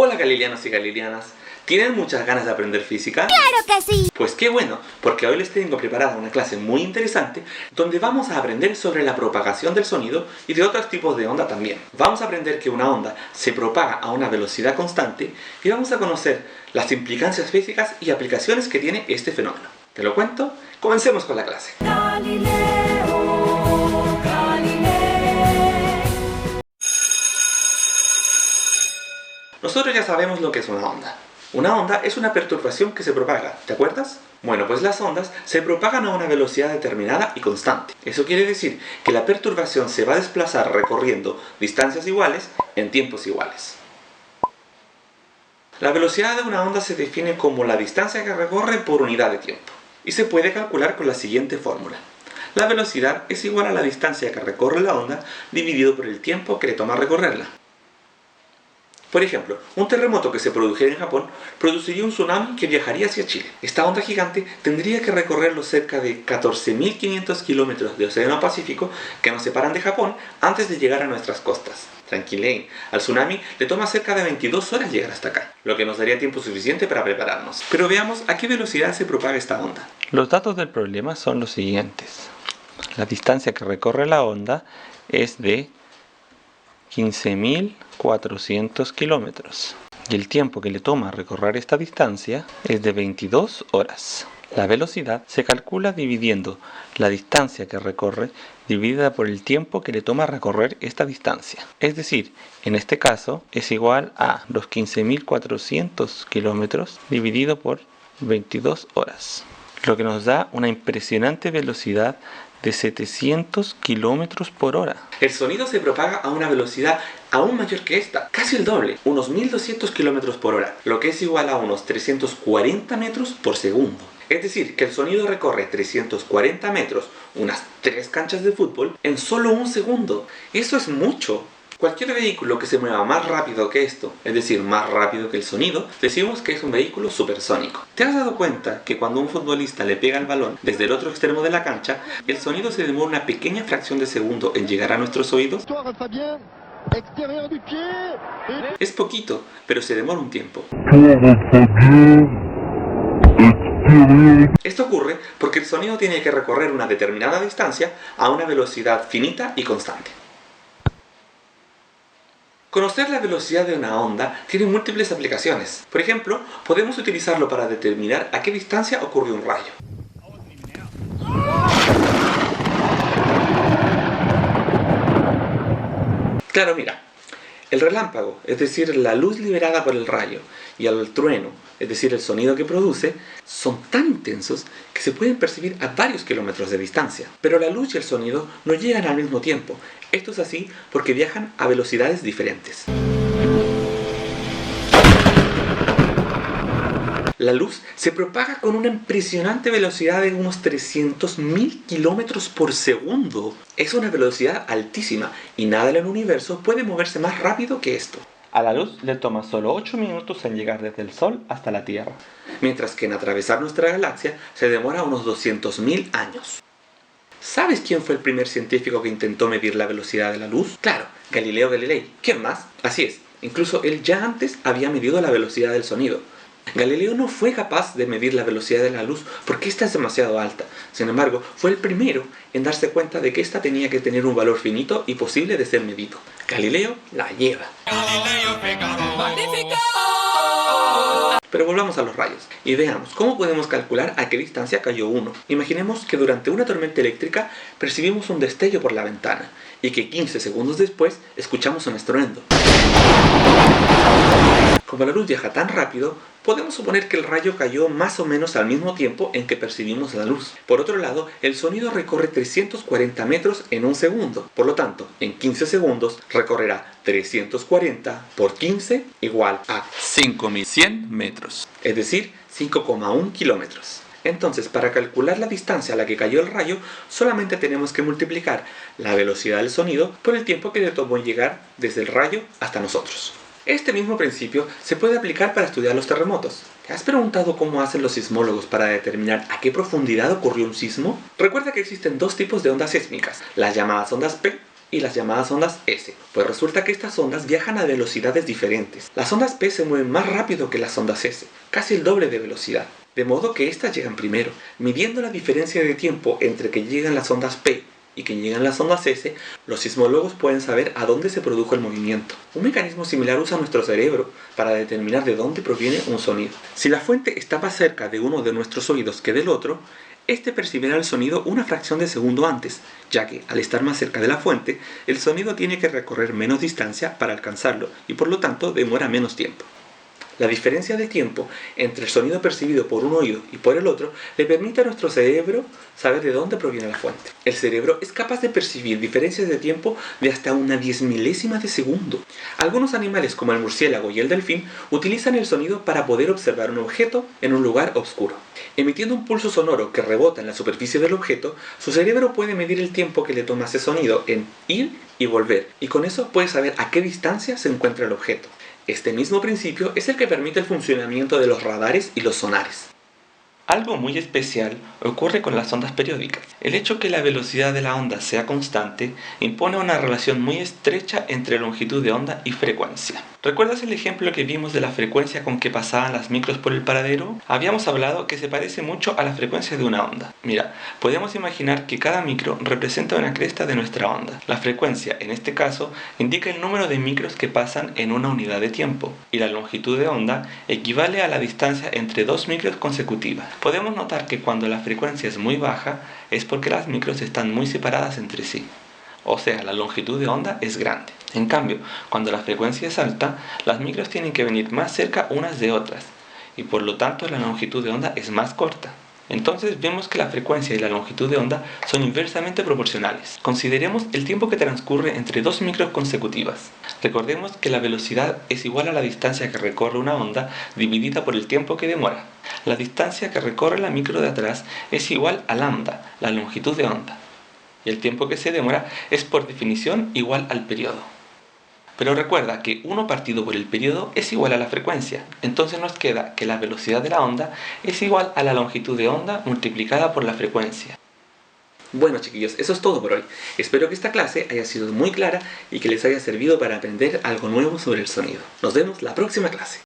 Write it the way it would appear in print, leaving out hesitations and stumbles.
Hola galileanos y galileanas, ¿tienen muchas ganas de aprender física? ¡Claro que sí! Pues qué bueno, porque hoy les tengo preparada una clase muy interesante donde vamos a aprender sobre la propagación del sonido y de otros tipos de onda también. Vamos a aprender que una onda se propaga a una velocidad constante y vamos a conocer las implicancias físicas y aplicaciones que tiene este fenómeno. ¿Te lo cuento? Comencemos con la clase. Nosotros ya sabemos lo que es una onda. Una onda es una perturbación que se propaga, ¿te acuerdas? Bueno, pues las ondas se propagan a una velocidad determinada y constante. Eso quiere decir que la perturbación se va a desplazar recorriendo distancias iguales en tiempos iguales. La velocidad de una onda se define como la distancia que recorre por unidad de tiempo y se puede calcular con la siguiente fórmula. La velocidad es igual a la distancia que recorre la onda dividido por el tiempo que le toma recorrerla. Por ejemplo, un terremoto que se produjera en Japón produciría un tsunami que viajaría hacia Chile. Esta onda gigante tendría que recorrer los cerca de 14.500 kilómetros de océano Pacífico que nos separan de Japón antes de llegar a nuestras costas. Tranquilen, al tsunami le toma cerca de 22 horas llegar hasta acá, lo que nos daría tiempo suficiente para prepararnos. Pero veamos a qué velocidad se propaga esta onda. Los datos del problema son los siguientes. La distancia que recorre la onda es de 15.400 kilómetros y el tiempo que le toma recorrer esta distancia es de 22 horas. La velocidad se calcula dividiendo la distancia que recorre dividida por el tiempo que le toma recorrer esta distancia. Es decir, en este caso es igual a los 15.400 kilómetros dividido por 22 horas, lo que nos da una impresionante velocidad de 700 kilómetros por hora. El sonido se propaga a una velocidad aún mayor que esta, casi el doble, unos 1200 kilómetros por hora, lo que es igual a unos 340 metros por segundo. Es decir, que el sonido recorre 340 metros, unas 3 canchas de fútbol, en solo un segundo. Eso es mucho. Cualquier vehículo que se mueva más rápido que esto, es decir, más rápido que el sonido, decimos que es un vehículo supersónico. ¿Te has dado cuenta que cuando un futbolista le pega el balón desde el otro extremo de la cancha, el sonido se demora una pequeña fracción de segundo en llegar a nuestros oídos? Es poquito, pero se demora un tiempo. Esto ocurre porque el sonido tiene que recorrer una determinada distancia a una velocidad finita y constante. Conocer la velocidad de una onda tiene múltiples aplicaciones. Por ejemplo, podemos utilizarlo para determinar a qué distancia ocurre un rayo. Claro, mira, el relámpago, es decir, la luz liberada por el rayo, y el trueno, es decir, el sonido que produce, son tan intensos que se pueden percibir a varios kilómetros de distancia. Pero la luz y el sonido no llegan al mismo tiempo. Esto es así porque viajan a velocidades diferentes. La luz se propaga con una impresionante velocidad de unos 300.000 kilómetros por segundo. Es una velocidad altísima y nada en el universo puede moverse más rápido que esto. A la luz le toma solo 8 minutos en llegar desde el Sol hasta la Tierra, mientras que en atravesar nuestra galaxia se demora unos 200.000 años. ¿Sabes quién fue el primer científico que intentó medir la velocidad de la luz? Claro, Galileo Galilei. ¿Quién más? Así es, incluso él ya antes había medido la velocidad del sonido. Galileo no fue capaz de medir la velocidad de la luz porque esta es demasiado alta. Sin embargo, fue el primero en darse cuenta de que esta tenía que tener un valor finito y posible de ser medido. Galileo la lleva. Pero volvamos a los rayos y veamos cómo podemos calcular a qué distancia cayó uno. Imaginemos que durante una tormenta eléctrica percibimos un destello por la ventana y que 15 segundos después escuchamos un estruendo. Como la luz viaja tan rápido, podemos suponer que el rayo cayó más o menos al mismo tiempo en que percibimos la luz. Por otro lado, el sonido recorre 340 metros en un segundo. Por lo tanto, en 15 segundos recorrerá 340 por 15 igual a 5.100 metros. Es decir, 5,1 kilómetros. Entonces, para calcular la distancia a la que cayó el rayo, solamente tenemos que multiplicar la velocidad del sonido por el tiempo que le tomó llegar desde el rayo hasta nosotros. Este mismo principio se puede aplicar para estudiar los terremotos. ¿Te has preguntado cómo hacen los sismólogos para determinar a qué profundidad ocurrió un sismo? Recuerda que existen dos tipos de ondas sísmicas, las llamadas ondas P y las llamadas ondas S. Pues resulta que estas ondas viajan a velocidades diferentes. Las ondas P se mueven más rápido que las ondas S, casi el doble de velocidad. De modo que estas llegan primero. Midiendo la diferencia de tiempo entre que llegan las ondas P y que llegan las ondas S, los sismólogos pueden saber a dónde se produjo el movimiento. Un mecanismo similar usa nuestro cerebro para determinar de dónde proviene un sonido. Si la fuente está más cerca de uno de nuestros oídos que del otro, este percibirá el sonido una fracción de segundo antes, ya que, al estar más cerca de la fuente, el sonido tiene que recorrer menos distancia para alcanzarlo y por lo tanto demora menos tiempo. La diferencia de tiempo entre el sonido percibido por un oído y por el otro le permite a nuestro cerebro saber de dónde proviene la fuente. El cerebro es capaz de percibir diferencias de tiempo de hasta una 10 milésima de segundo. Algunos animales como el murciélago y el delfín utilizan el sonido para poder observar un objeto en un lugar oscuro. Emitiendo un pulso sonoro que rebota en la superficie del objeto, su cerebro puede medir el tiempo que le toma ese sonido en ir y volver, y con eso puede saber a qué distancia se encuentra el objeto. Este mismo principio es el que permite el funcionamiento de los radares y los sonares. Algo muy especial ocurre con las ondas periódicas. El hecho que la velocidad de la onda sea constante impone una relación muy estrecha entre longitud de onda y frecuencia. ¿Recuerdas el ejemplo que vimos de la frecuencia con que pasaban las micros por el paradero? Habíamos hablado que se parece mucho a la frecuencia de una onda. Mira, podemos imaginar que cada micro representa una cresta de nuestra onda. La frecuencia, en este caso, indica el número de micros que pasan en una unidad de tiempo, y la longitud de onda equivale a la distancia entre dos micros consecutivas. Podemos notar que cuando la frecuencia es muy baja es porque las micros están muy separadas entre sí. O sea, la longitud de onda es grande. En cambio, cuando la frecuencia es alta, las micros tienen que venir más cerca unas de otras, y por lo tanto la longitud de onda es más corta. Entonces vemos que la frecuencia y la longitud de onda son inversamente proporcionales. Consideremos el tiempo que transcurre entre dos micros consecutivas. Recordemos que la velocidad es igual a la distancia que recorre una onda dividida por el tiempo que demora. La distancia que recorre la micro de atrás es igual a lambda, la longitud de onda. Y el tiempo que se demora es por definición igual al periodo. Pero recuerda que 1 partido por el periodo es igual a la frecuencia. Entonces nos queda que la velocidad de la onda es igual a la longitud de onda multiplicada por la frecuencia. Bueno chiquillos, eso es todo por hoy. Espero que esta clase haya sido muy clara y que les haya servido para aprender algo nuevo sobre el sonido. Nos vemos la próxima clase.